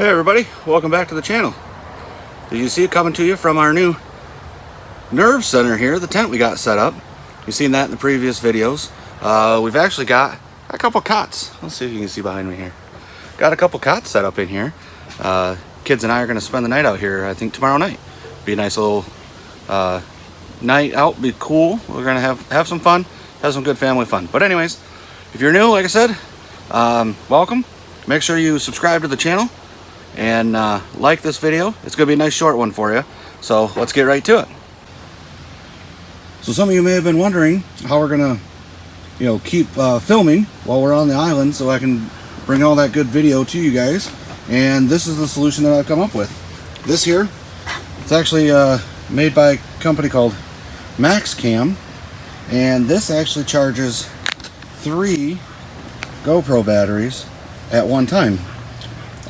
Hey everybody, welcome back to the channel. As you see it coming to you from our new nerve center here, the tent we got set up. You've seen that in the previous videos. We've actually got a couple cots. Let's see if you can see behind me here. Got a couple cots set up in here. Kids and I are going to spend the night out here, I think tomorrow night. Be a nice little night out, be cool. We're going to have some fun, have some good family fun. But anyways, if you're new, like I said, welcome. Make sure you subscribe to the channel and like this video. It's going to be a nice short one for you. So let's get right to it. So some of you may have been wondering how we're going to, keep filming while we're on the island so I can bring all that good video to you guys. And this is the solution that I've come up with. This here, it's actually made by a company called Maxcam. And this actually charges 3 GoPro batteries at one time.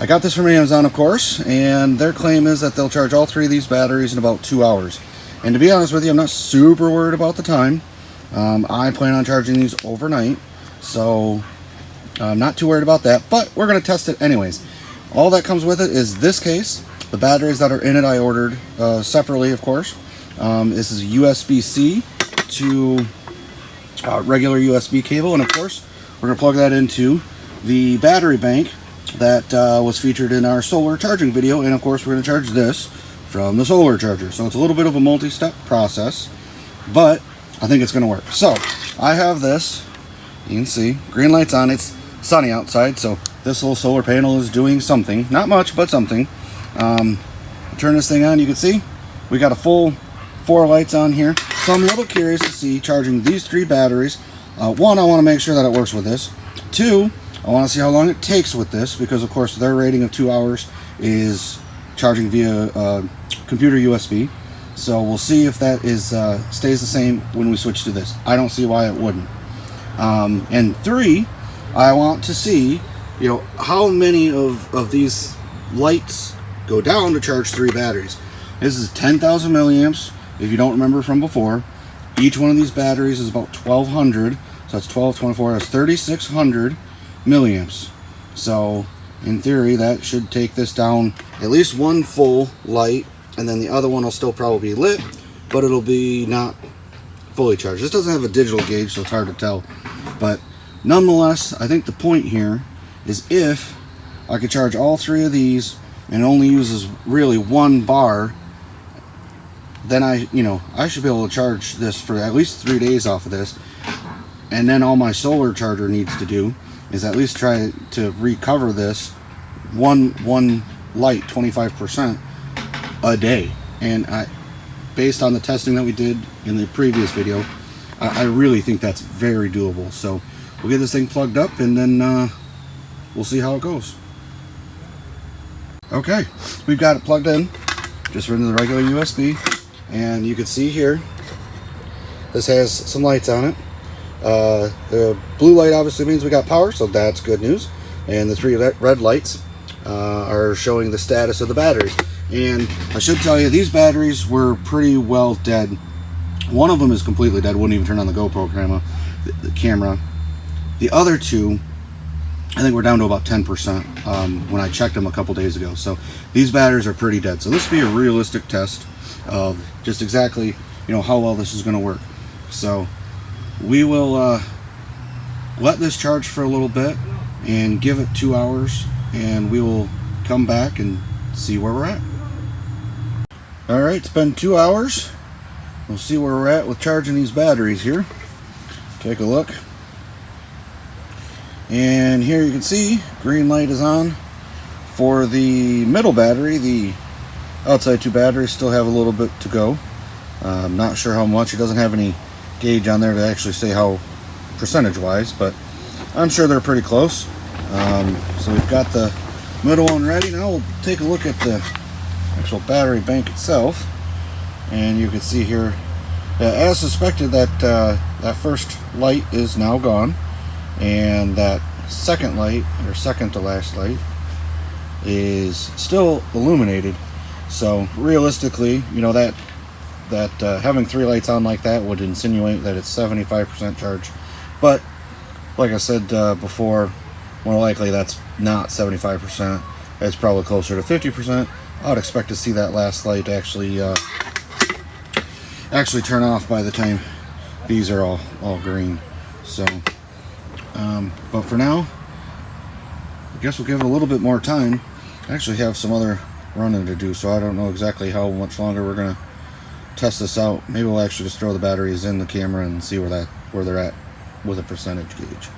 I got this from Amazon, of course, and their claim is that they'll charge all 3 of these batteries in about 2 hours. And to be honest with you, I'm not super worried about the time. I plan on charging these overnight, so I'm not too worried about that, but we're going to test it anyways. All that comes with it is this case. The batteries that are in it I ordered separately, of course. This is USB-C to regular USB cable, and of course, we're going to plug that into the battery bank that was featured in our solar charging video, and of course we're going to charge this from the solar charger. So it's a little bit of a multi-step process, but I think it's going to work. So I have this, you can see green lights on. It's sunny outside, so this little solar panel is doing something, not much but something. Turn this thing on, you can see we got a full 4 lights on here. So I'm a little curious to see charging these 3 batteries. One, I want to make sure that it works with this. 2, I want to see how long it takes with this, because of course their rating of 2 hours is charging via computer USB. So we'll see if that is stays the same when we switch to this. I don't see why it wouldn't. And 3, I want to see how many of these lights go down to charge 3 batteries. This is 10,000 milliamps. If you don't remember from before, each one of these batteries is about 1,200. So that's 12, 24, that's 3,600 milliamps. So in theory, that should take this down at least 1 full light, and then the other one will still probably be lit, but it'll be not fully charged. This doesn't have a digital gauge, so it's hard to tell. But nonetheless, I think the point here is if I could charge all 3 of these and it only uses really 1 bar, then I should be able to charge this for at least 3 days off of this. And then all my solar charger needs to do is at least try to recover this one light 25% a day. And based on the testing that we did in the previous video, I really think that's very doable. So we'll get this thing plugged up, and then we'll see how it goes. Okay, we've got it plugged in, just running the regular USB, and you can see here this has some lights on it. The blue light obviously means we got power, so that's good news. And the 3 red lights are showing the status of the batteries. And I should tell you, these batteries were pretty well dead. One of them is completely dead, wouldn't even turn on the GoPro camera. The other 2, I think we're down to about 10% when I checked them a couple days ago. So these batteries are pretty dead. So this will be a realistic test of just exactly how well this is going to work. So we will let this charge for a little bit and give it 2 hours, and we will come back and see where we're at. Alright, it's been 2 hours. We'll see where we're at with charging these batteries here. Take a look. And here you can see green light is on. For the middle battery, the outside 2 batteries still have a little bit to go. I'm not sure how much. It doesn't have any gauge on there to actually say how percentage wise, but I'm sure they're pretty close. So we've got the middle one ready. Now we'll take a look at the actual battery bank itself, and you can see here, as suspected, that that first light is now gone, and that second light, or second to last light, is still illuminated. So realistically, that having 3 lights on like that would insinuate that it's 75% charged. But like I said before, more likely that's not 75%. it's probably closer to 50%. I would expect to see that last light actually turn off by the time these are all green. So, but for now, I guess we'll give it a little bit more time. I actually have some other running to do, so I don't know exactly how much longer we're gonna test this out. Maybe we'll actually just throw the batteries in the camera and see where they're at with a percentage gauge.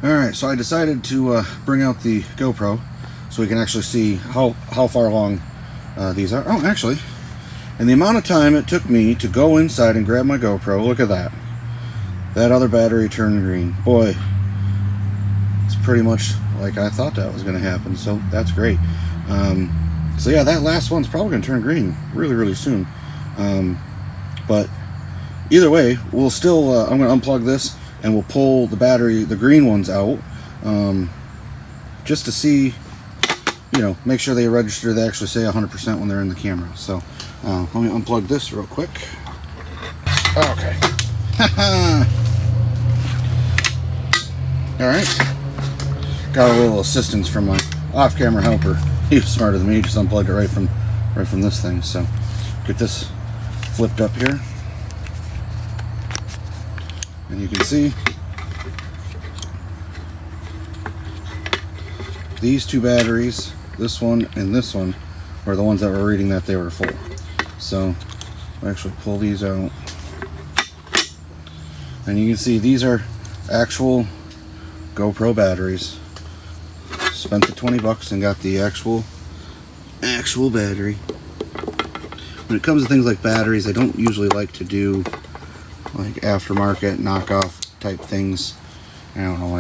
Alright, so I decided to bring out the GoPro so we can actually see how far along these are. Oh, actually, in the amount of time it took me to go inside and grab my GoPro, look at that. That other battery turned green. Boy, it's pretty much like I thought that was going to happen, so that's great. So yeah, that last one's probably going to turn green really soon. But either way, we'll still, I'm going to unplug this and we'll pull the green ones out, just to see, make sure they register. They actually say 100% when they're in the camera. So let me unplug this real quick. Okay. Alright. Got a little assistance from my off-camera helper. He was smarter than me, just unplugged it right from this thing. So get this flipped up here. And you can see these two batteries, this one and this one, were the ones that were reading that they were full. So I'll actually pull these out. And you can see these are actual GoPro batteries. Spent the $20 and got the actual battery. When it comes to things like batteries, I don't usually like to do like aftermarket knockoff type things. I don't know,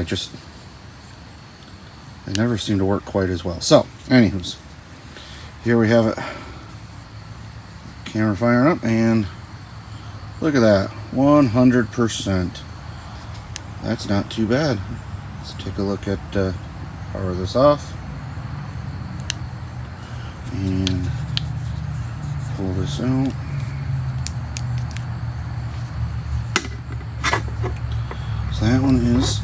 they never seem to work quite as well. So anywho's, here we have it. Camera firing up, and look at that, 100%. That's not too bad. Let's take a look at power this off and pull this out. So that one is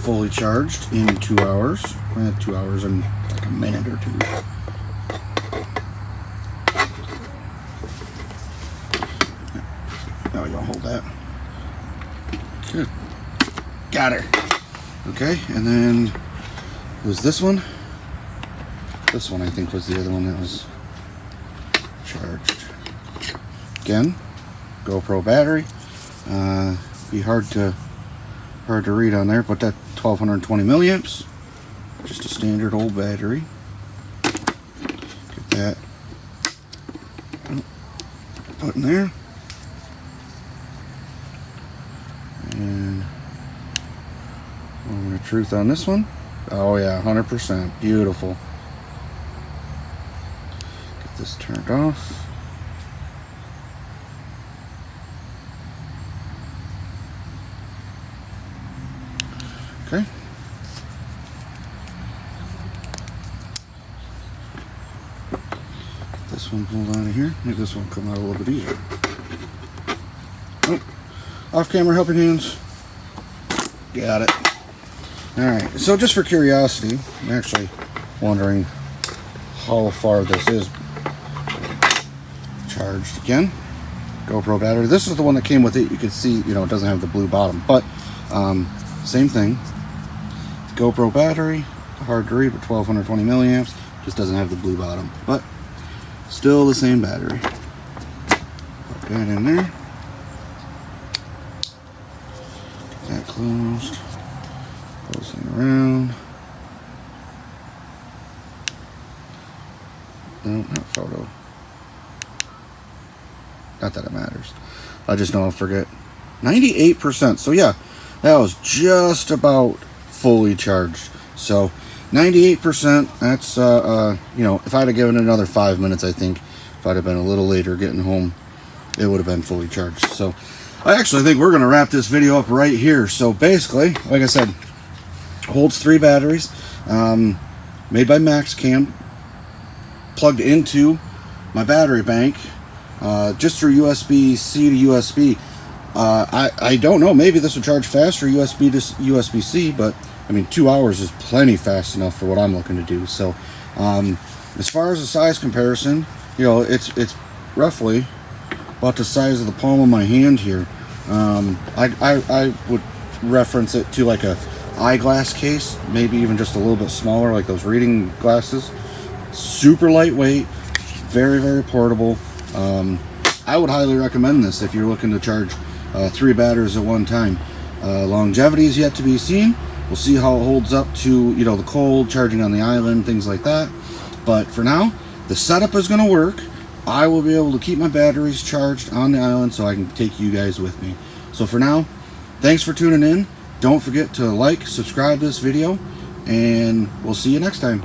fully charged in 2 hours. 2 hours and like a minute or two. Now we don't hold that. Good. Got her. Okay, and then was this one. This one I think was the other one that was charged. Again, GoPro battery. Be hard to read on there, but that 1220 milliamps. Just a standard old battery. Get that put in there. And moment of truth on this one. Oh yeah, 100%. Beautiful. Get this turned off. Okay. Get this one pulled out of here. Make this one come out a little bit easier. Oh, off camera helping hands. Got it. Alright, so just for curiosity, I'm actually wondering how far this is charged. Again, GoPro battery. This is the one that came with it. You can see, it doesn't have the blue bottom, but same thing. GoPro battery, hard to read, but 1220 milliamps, just doesn't have the blue bottom, but still the same battery. Put that in there. Get that closed. Closing around. No, not photo. Not that it matters. I just know I'll forget. 98%. So yeah, that was just about fully charged. So 98%. That's if I'd have given it another 5 minutes, I think if I'd have been a little later getting home, it would have been fully charged. So I actually think we're going to wrap this video up right here. So basically, like I said, holds 3 batteries, made by Maxcam, plugged into my battery bank, just through USB-C to USB. I don't know, maybe this will charge faster USB to USB-C, but I mean, 2 hours is plenty fast enough for what I'm looking to do. So as far as the size comparison, you know, it's roughly about the size of the palm of my hand here. I would reference it to like a eyeglass case, maybe even just a little bit smaller, like those reading glasses. Super lightweight, very, very portable. I would highly recommend this if you're looking to charge 3 batteries at one time. Longevity is yet to be seen. We'll see how it holds up to, you know, the cold, charging on the island, things like that. But for now, the setup is going to work. I will be able to keep my batteries charged on the island so I can take you guys with me. So for now, thanks for tuning in. Don't forget to like, subscribe to this video, and we'll see you next time.